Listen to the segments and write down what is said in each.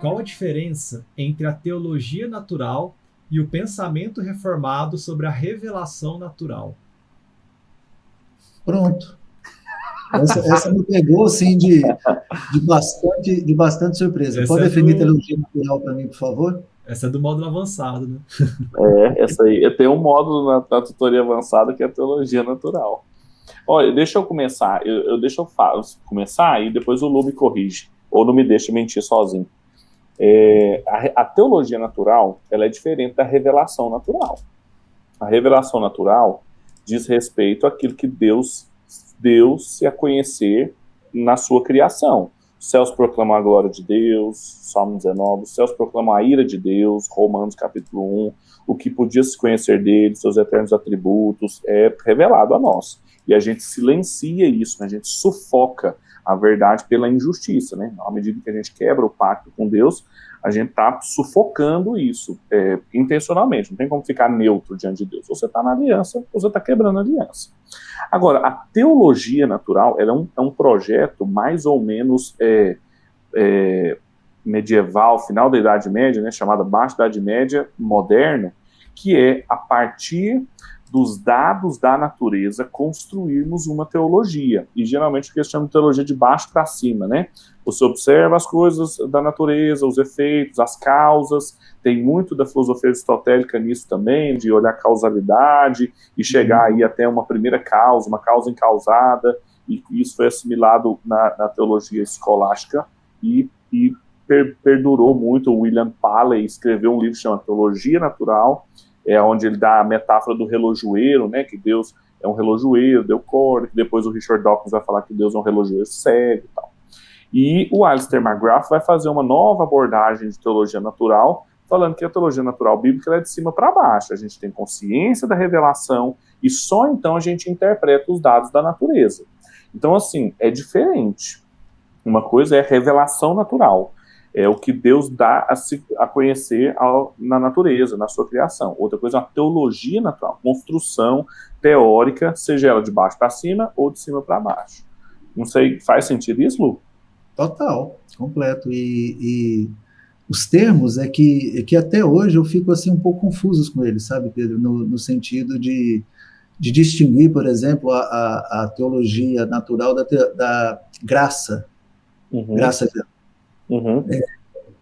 qual a diferença entre a teologia natural e o pensamento reformado sobre a revelação natural? Pronto. Essa me pegou, assim, de bastante surpresa. Essa Pode é definir do, teologia natural para mim, por favor? essa é do módulo avançado, né? Essa aí. Eu tenho um módulo na tutoria avançada que é a teologia natural. Olha, deixa eu começar. Deixa eu começar e depois o Lu me corrige. Ou não me deixa mentir sozinho. A teologia natural, ela é diferente da revelação natural. A revelação natural diz respeito àquilo que Deus deu-se a conhecer na sua criação. Os céus proclamam a glória de Deus, Salmo 19, os céus proclamam a ira de Deus, Romanos capítulo 1, o que podia se conhecer dele, seus eternos atributos, é revelado a nós. E a gente silencia isso, né? A gente sufoca a verdade pela injustiça, né? À medida que a gente quebra o pacto com Deus, a gente está sufocando isso intencionalmente. Não tem como ficar neutro diante de Deus. Ou você está na aliança, ou você está quebrando a aliança. Agora, a teologia natural ela é um projeto mais ou menos medieval, final da Idade Média, né, chamada Baixa Idade Média moderna, que é a partir dos dados da natureza construirmos uma teologia. E geralmente o que eles chamam de teologia de baixo para cima, né? Você observa as coisas da natureza, os efeitos, as causas. Tem muito da filosofia aristotélica nisso também, de olhar a causalidade e chegar aí até uma primeira causa, uma causa encausada. E isso foi assimilado na teologia escolástica e perdurou muito. O William Paley escreveu um livro chamado Teologia Natural, onde ele dá a metáfora do relojoeiro, né, que Deus é um relojoeiro, deu corda, que depois o Richard Dawkins vai falar que Deus é um relojoeiro cego e tal. E o Alistair McGrath vai fazer uma nova abordagem de teologia natural, falando que a teologia natural bíblica é de cima para baixo. A gente tem consciência da revelação e só então a gente interpreta os dados da natureza. Então, assim, é diferente. Uma coisa é revelação natural, é o que Deus dá a conhecer na natureza, na sua criação. Outra coisa é uma teologia natural, construção teórica, seja ela de baixo para cima ou de cima para baixo. Não sei, faz sentido isso, Lu? Total, completo. E os termos é que até hoje eu fico assim um pouco confuso com eles, sabe, Pedro? No sentido de distinguir, por exemplo, a teologia natural da graça. Uhum. Graça. Uhum.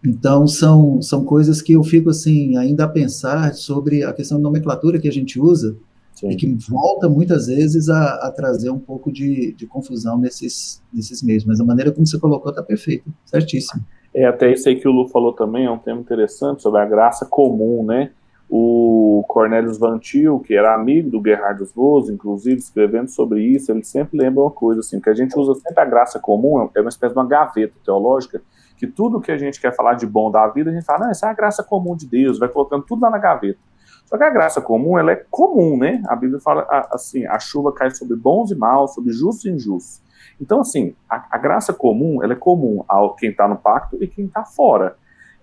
Então, são coisas que eu fico assim, ainda a pensar sobre a questão de nomenclatura que a gente usa. Sim. E que volta muitas vezes a trazer um pouco de confusão nesses meios. Mas a maneira como você colocou está perfeita, certíssimo. Até isso aí que o Lu falou também é um tema interessante sobre a graça comum, né? O Cornelius Van Til, que era amigo do Gerhard Voss, inclusive, escrevendo sobre isso, ele sempre lembra uma coisa, assim, que a gente usa sempre a graça comum, é uma espécie de uma gaveta teológica, que tudo que a gente quer falar de bom da vida, a gente fala, não, isso é a graça comum de Deus, vai colocando tudo lá na gaveta. Só que a graça comum, ela é comum, né? A Bíblia fala assim, a chuva cai sobre bons e maus, sobre justos e injustos. Então, assim, a graça comum, ela é comum a quem está no pacto e quem está fora.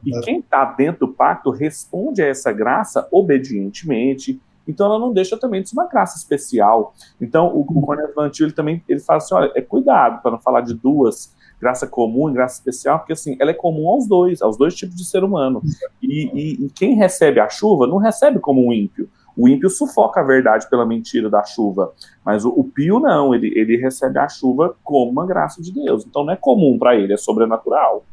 E quem está dentro do pacto responde a essa graça obedientemente. Então, ela não deixa também de ser uma graça especial. Então, o Cornelius Van Til, ele fala assim, olha, cuidado para não falar de duas, graça comum e graça especial, porque assim, ela é comum aos dois tipos de ser humano. E quem recebe a chuva não recebe como um ímpio. O ímpio sufoca a verdade pela mentira da chuva, mas o pio não, ele recebe a chuva como uma graça de Deus. Então não é comum para ele, é sobrenatural.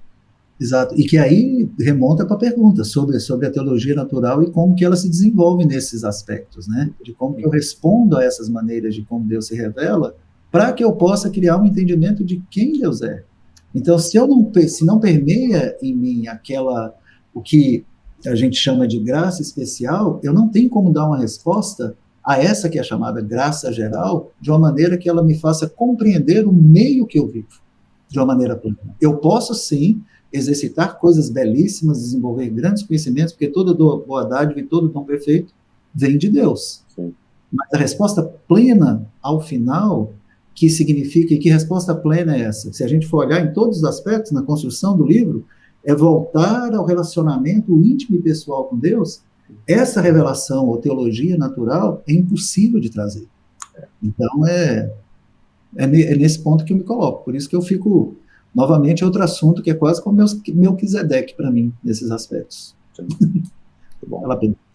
Exato, e que aí remonta para a pergunta sobre a teologia natural e como que ela se desenvolve nesses aspectos, né? De como que eu respondo a essas maneiras de como Deus se revela, para que eu possa criar um entendimento de quem Deus é. Então, se não permeia em mim o que a gente chama de graça especial, eu não tenho como dar uma resposta a essa que é chamada graça geral, de uma maneira que ela me faça compreender o meio que eu vivo, de uma maneira plena. Eu posso, sim, exercitar coisas belíssimas, desenvolver grandes conhecimentos, porque toda boa dádiva e todo dom perfeito vem de Deus. Sim. Mas a resposta plena, ao final, que significa, e que resposta plena é essa? Se a gente for olhar em todos os aspectos, na construção do livro, é voltar ao relacionamento íntimo e pessoal com Deus. Essa revelação ou teologia natural é impossível de trazer. Então, é nesse ponto que eu me coloco. Por isso que eu fico novamente, outro assunto que é quase como Melquisedeque para mim, nesses aspectos. Muito bom. Vale a pena.